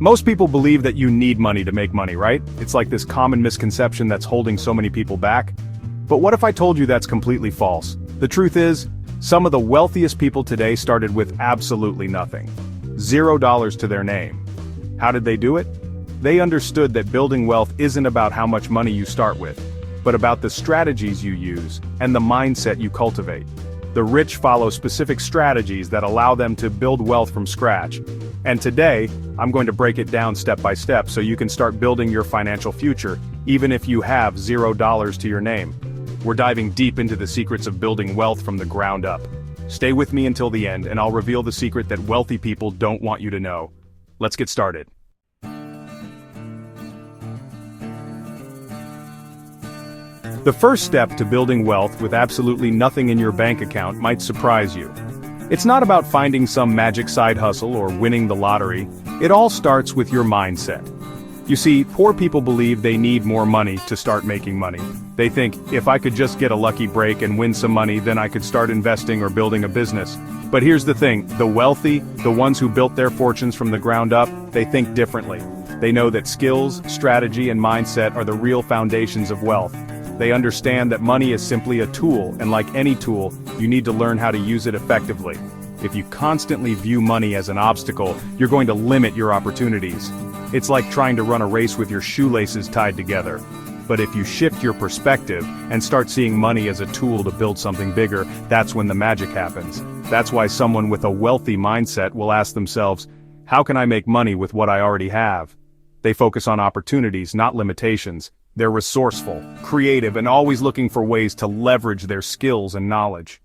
Most people believe that you need money to make money, right? It's like this common misconception that's holding so many people back. But what if I told you that's completely false? The truth is, some of the wealthiest people today started with absolutely nothing. $0 to their name. How did they do it? They understood that building wealth isn't about how much money you start with, but about the strategies you use and the mindset you cultivate. The rich follow specific strategies that allow them to build wealth from scratch. And today, I'm going to break it down step by step so you can start building your financial future, even if you have $0 to your name. We're diving deep into the secrets of building wealth from the ground up. Stay with me until the end and I'll reveal the secret that wealthy people don't want you to know. Let's get started. The first step to building wealth with absolutely nothing in your bank account might surprise you. It's not about finding some magic side hustle or winning the lottery. It all starts with your mindset. You see, poor people believe they need more money to start making money. They think, if I could just get a lucky break and win some money, then I could start investing or building a business. But here's the thing, the wealthy, the ones who built their fortunes from the ground up, they think differently. They know that skills, strategy, and mindset are the real foundations of wealth. They understand that money is simply a tool, and like any tool, you need to learn how to use it effectively. If you constantly view money as an obstacle, you're going to limit your opportunities. It's like trying to run a race with your shoelaces tied together. But if you shift your perspective and start seeing money as a tool to build something bigger, that's when the magic happens. That's why someone with a wealthy mindset will ask themselves, how can I make money with what I already have? They focus on opportunities, not limitations. They're resourceful, creative, and always looking for ways to leverage their skills and knowledge.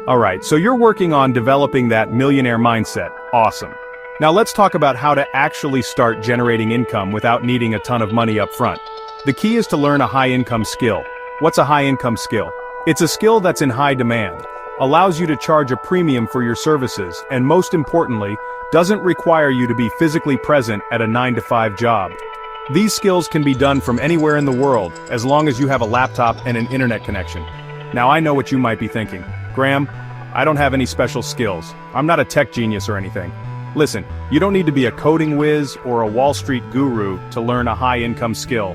Alright, so you're working on developing that millionaire mindset. Awesome. Now let's talk about how to actually start generating income without needing a ton of money up front. The key is to learn a high-income skill. What's a high-income skill? It's a skill that's in high demand, allows you to charge a premium for your services, and most importantly, doesn't require you to be physically present at a 9-to-5 job. These skills can be done from anywhere in the world, as long as you have a laptop and an internet connection. Now I know what you might be thinking. Graham, I don't have any special skills. I'm not a tech genius or anything. Listen, you don't need to be a coding whiz or a Wall Street guru to learn a high-income skill.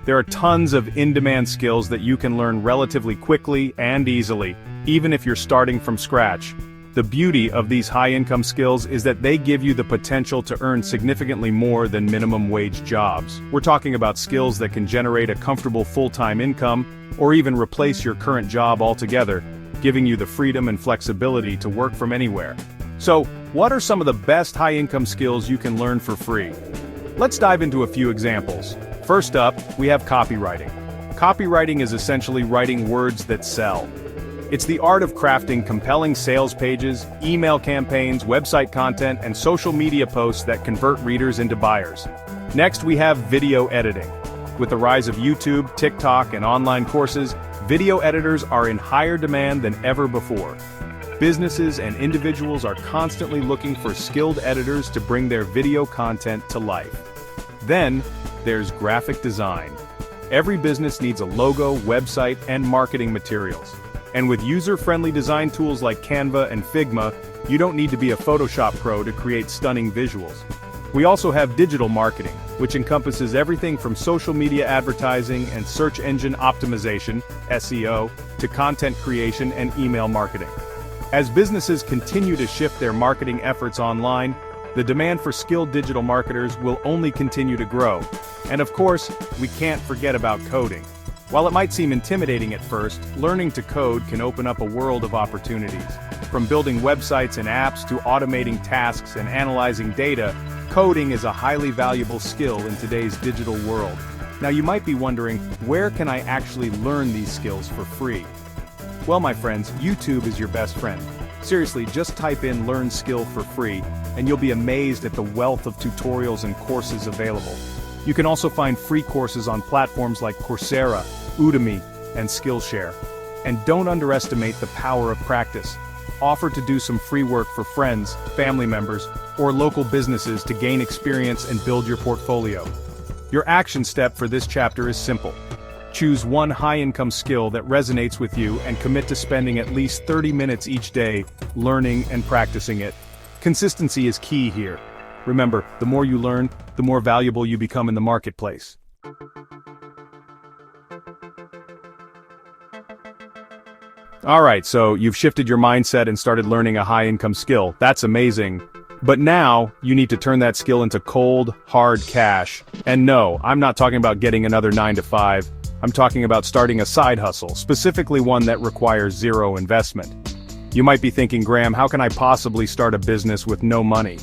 There are tons of in-demand skills that you can learn relatively quickly and easily, even if you're starting from scratch. The beauty of these high-income skills is that they give you the potential to earn significantly more than minimum wage jobs. We're talking about skills that can generate a comfortable full-time income, or even replace your current job altogether, giving you the freedom and flexibility to work from anywhere. So, what are some of the best high-income skills you can learn for free? Let's dive into a few examples. First up, we have copywriting. Copywriting is essentially writing words that sell. It's the art of crafting compelling sales pages, email campaigns, website content, and social media posts that convert readers into buyers. Next, we have video editing. With the rise of YouTube, TikTok, and online courses, video editors are in higher demand than ever before. Businesses and individuals are constantly looking for skilled editors to bring their video content to life. Then, there's graphic design. Every business needs a logo, website, and marketing materials. And with user-friendly design tools like Canva and Figma, you don't need to be a Photoshop pro to create stunning visuals. We also have digital marketing, which encompasses everything from social media advertising and search engine optimization, SEO, to content creation and email marketing. As businesses continue to shift their marketing efforts online, the demand for skilled digital marketers will only continue to grow. And of course, we can't forget about coding. While it might seem intimidating at first, learning to code can open up a world of opportunities. From building websites and apps to automating tasks and analyzing data, coding is a highly valuable skill in today's digital world. Now you might be wondering, where can I actually learn these skills for free? Well, my friends, YouTube is your best friend. Seriously, just type in "learn skill for free" and you'll be amazed at the wealth of tutorials and courses available. You can also find free courses on platforms like Coursera, Udemy, and Skillshare. And don't underestimate the power of practice. Offer to do some free work for friends, family members, or local businesses to gain experience and build your portfolio. Your action step for this chapter is simple. Choose one high-income skill that resonates with you and commit to spending at least 30 minutes each day learning and practicing it. Consistency is key here. Remember, the more you learn, the more valuable you become in the marketplace. Alright, so you've shifted your mindset and started learning a high-income skill. That's amazing. But now, you need to turn that skill into cold, hard cash. And no, I'm not talking about getting another 9 to 5. I'm talking about starting a side hustle, specifically one that requires zero investment. You might be thinking, Graham, how can I possibly start a business with no money?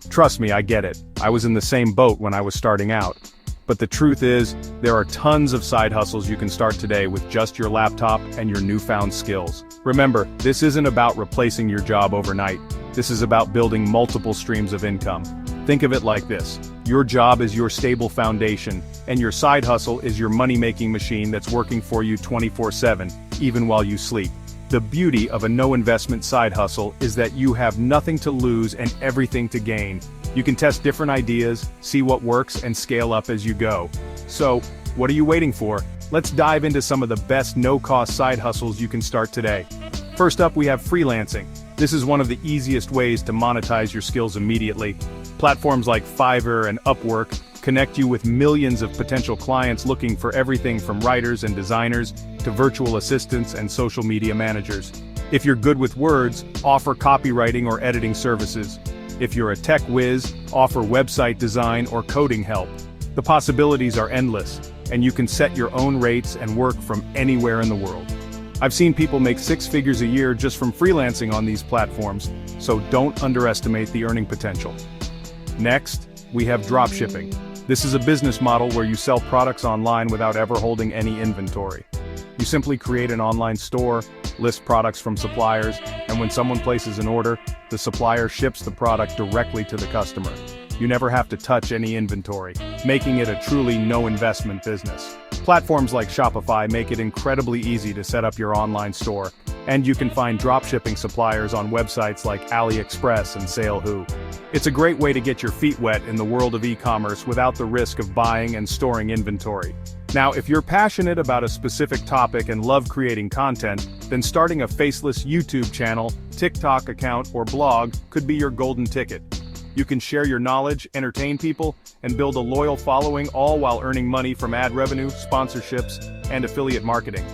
Trust me, I get it. I was in the same boat when I was starting out. But the truth is, there are tons of side hustles you can start today with just your laptop and your newfound skills. Remember, this isn't about replacing your job overnight. This is about building multiple streams of income. Think of it like this. Your job is your stable foundation, and your side hustle is your money-making machine that's working for you 24/7, even while you sleep. The beauty of a no-investment side hustle is that you have nothing to lose and everything to gain. You can test different ideas, see what works, and scale up as you go. So, what are you waiting for? Let's dive into some of the best no-cost side hustles you can start today. First up, we have freelancing. This is one of the easiest ways to monetize your skills immediately. Platforms like Fiverr and Upwork connect you with millions of potential clients looking for everything from writers and designers to virtual assistants and social media managers. If you're good with words, offer copywriting or editing services. If you're a tech whiz, offer website design or coding help. The possibilities are endless, and you can set your own rates and work from anywhere in the world. I've seen people make 6 figures a year just from freelancing on these platforms, so don't underestimate the earning potential. Next, we have dropshipping. This is a business model where you sell products online without ever holding any inventory. You simply create an online store, list products from suppliers, and when someone places an order, the supplier ships the product directly to the customer. You never have to touch any inventory, making it a truly no-investment business. Platforms like Shopify make it incredibly easy to set up your online store, and you can find dropshipping suppliers on websites like AliExpress and SaleHoo. It's a great way to get your feet wet in the world of e-commerce without the risk of buying and storing inventory. Now, if you're passionate about a specific topic and love creating content, then starting a faceless YouTube channel, TikTok account, or blog could be your golden ticket. You can share your knowledge, entertain people, and build a loyal following, all while earning money from ad revenue, sponsorships, and affiliate marketing.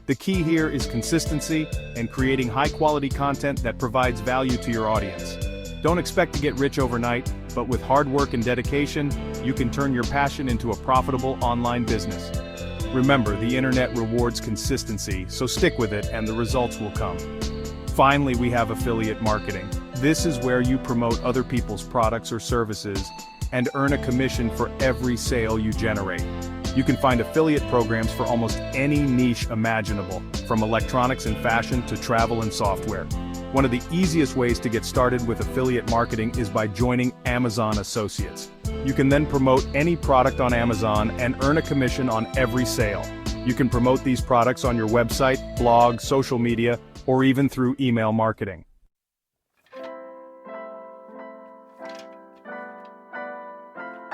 The key here is consistency and creating high-quality content that provides value to your audience. Don't expect to get rich overnight, but with hard work and dedication, you can turn your passion into a profitable online business. Remember, the internet rewards consistency, so stick with it and the results will come. Finally, we have affiliate marketing. This is where you promote other people's products or services and earn a commission for every sale you generate. You can find affiliate programs for almost any niche imaginable, from electronics and fashion to travel and software. One of the easiest ways to get started with affiliate marketing is by joining Amazon Associates. You can then promote any product on Amazon and earn a commission on every sale. You can promote these products on your website, blog, social media, or even through email marketing.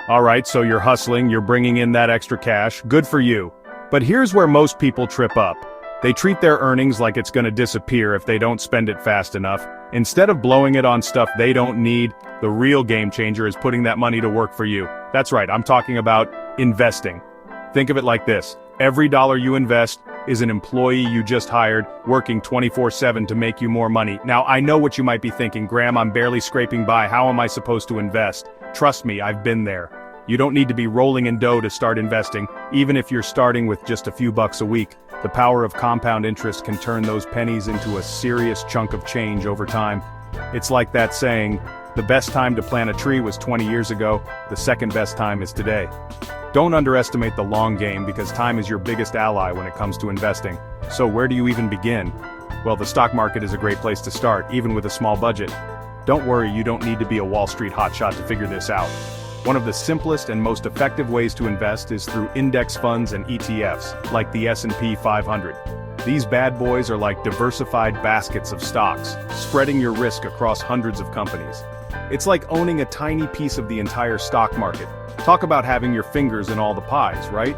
Alright, so you're hustling, you're bringing in that extra cash, good for you. But here's where most people trip up. They treat their earnings like it's gonna disappear if they don't spend it fast enough. Instead of blowing it on stuff they don't need, the real game changer is putting that money to work for you. That's right, I'm talking about investing. Think of it like this. Every dollar you invest is an employee you just hired, working 24/7 to make you more money. Now, I know what you might be thinking, Graham, I'm barely scraping by, how am I supposed to invest? Trust me, I've been there. You don't need to be rolling in dough to start investing, even if you're starting with just a few bucks a week. The power of compound interest can turn those pennies into a serious chunk of change over time. It's like that saying, the best time to plant a tree was 20 years ago, the second best time is today. Don't underestimate the long game because time is your biggest ally when it comes to investing. So where do you even begin? Well, the stock market is a great place to start, even with a small budget. Don't worry, you don't need to be a Wall Street hotshot to figure this out. One of the simplest and most effective ways to invest is through index funds and ETFs, like the S&P 500. These bad boys are like diversified baskets of stocks, spreading your risk across hundreds of companies. It's like owning a tiny piece of the entire stock market. Talk about having your fingers in all the pies, right?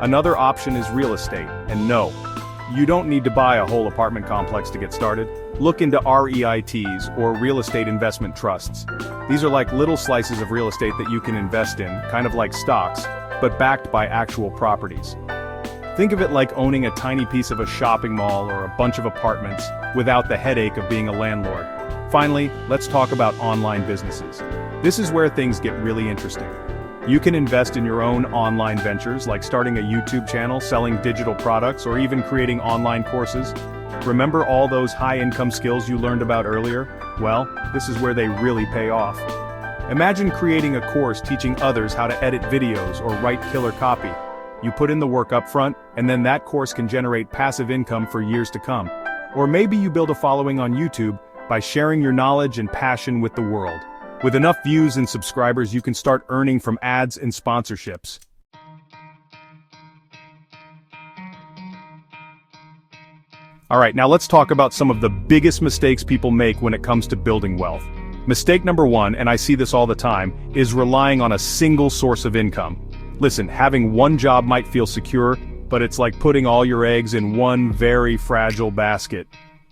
Another option is real estate, and no, you don't need to buy a whole apartment complex to get started. Look into REITs, or real estate investment trusts. These are like little slices of real estate that you can invest in, kind of like stocks, but backed by actual properties. Think of it like owning a tiny piece of a shopping mall or a bunch of apartments without the headache of being a landlord. Finally, let's talk about online businesses. This is where things get really interesting. You can invest in your own online ventures, like starting a YouTube channel, selling digital products, or even creating online courses. Remember all those high-income skills you learned about earlier? Well, this is where they really pay off. Imagine creating a course teaching others how to edit videos or write killer copy. You put in the work up front, and then that course can generate passive income for years to come. Or maybe you build a following on YouTube by sharing your knowledge and passion with the world. With enough views and subscribers, you can start earning from ads and sponsorships. Alright, now let's talk about some of the biggest mistakes people make when it comes to building wealth. Mistake number one, and I see this all the time, is relying on a single source of income. Listen, having one job might feel secure, but it's like putting all your eggs in one very fragile basket.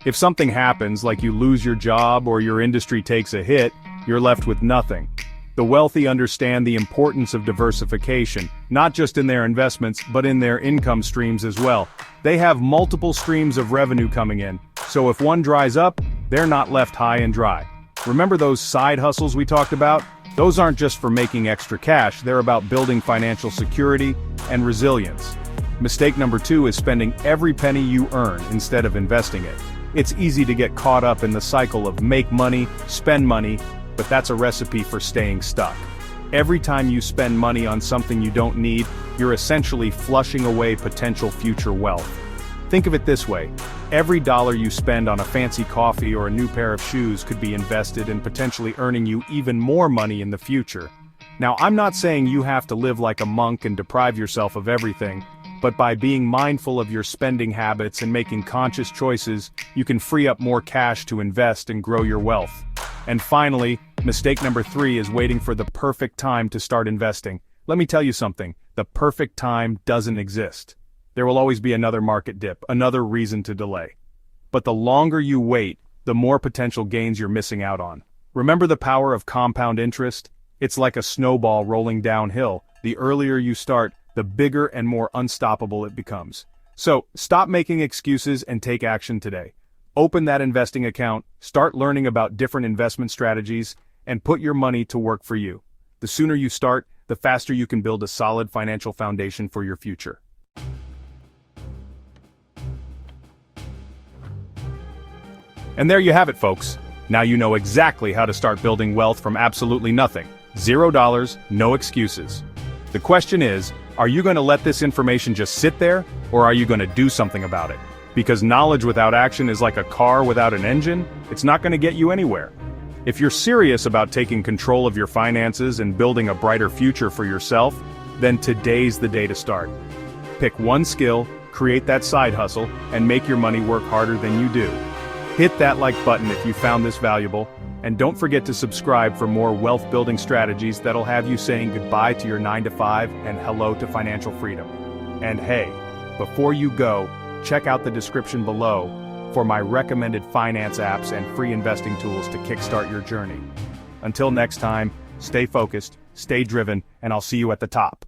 If something happens, like you lose your job or your industry takes a hit, you're left with nothing. The wealthy understand the importance of diversification, not just in their investments, but in their income streams as well. They have multiple streams of revenue coming in, so if one dries up, they're not left high and dry. Remember those side hustles we talked about? Those aren't just for making extra cash, they're about building financial security and resilience. Mistake number two is spending every penny you earn instead of investing it. It's easy to get caught up in the cycle of make money, spend money, but that's a recipe for staying stuck. Every time you spend money on something you don't need, you're essentially flushing away potential future wealth. Think of it this way, every dollar you spend on a fancy coffee or a new pair of shoes could be invested and potentially earning you even more money in the future. Now, I'm not saying you have to live like a monk and deprive yourself of everything, but by being mindful of your spending habits and making conscious choices, you can free up more cash to invest and grow your wealth. And finally, mistake number three is waiting for the perfect time to start investing. Let me tell you something, the perfect time doesn't exist. There will always be another market dip, another reason to delay. But the longer you wait, the more potential gains you're missing out on. Remember the power of compound interest? It's like a snowball rolling downhill. The earlier you start, the bigger and more unstoppable it becomes. So, stop making excuses and take action today. Open that investing account, start learning about different investment strategies, and put your money to work for you. The sooner you start, the faster you can build a solid financial foundation for your future. And there you have it, folks. Now you know exactly how to start building wealth from absolutely nothing. $0, no excuses. The question is, are you going to let this information just sit there, or are you going to do something about it? Because knowledge without action is like a car without an engine, it's not going to get you anywhere. If you're serious about taking control of your finances and building a brighter future for yourself, then today's the day to start. Pick one skill, create that side hustle, and make your money work harder than you do. Hit that like button if you found this valuable, and don't forget to subscribe for more wealth-building strategies that'll have you saying goodbye to your 9-to-5 and hello to financial freedom. And hey, before you go, check out the description below for my recommended finance apps and free investing tools to kickstart your journey. Until next time, stay focused, stay driven, and I'll see you at the top.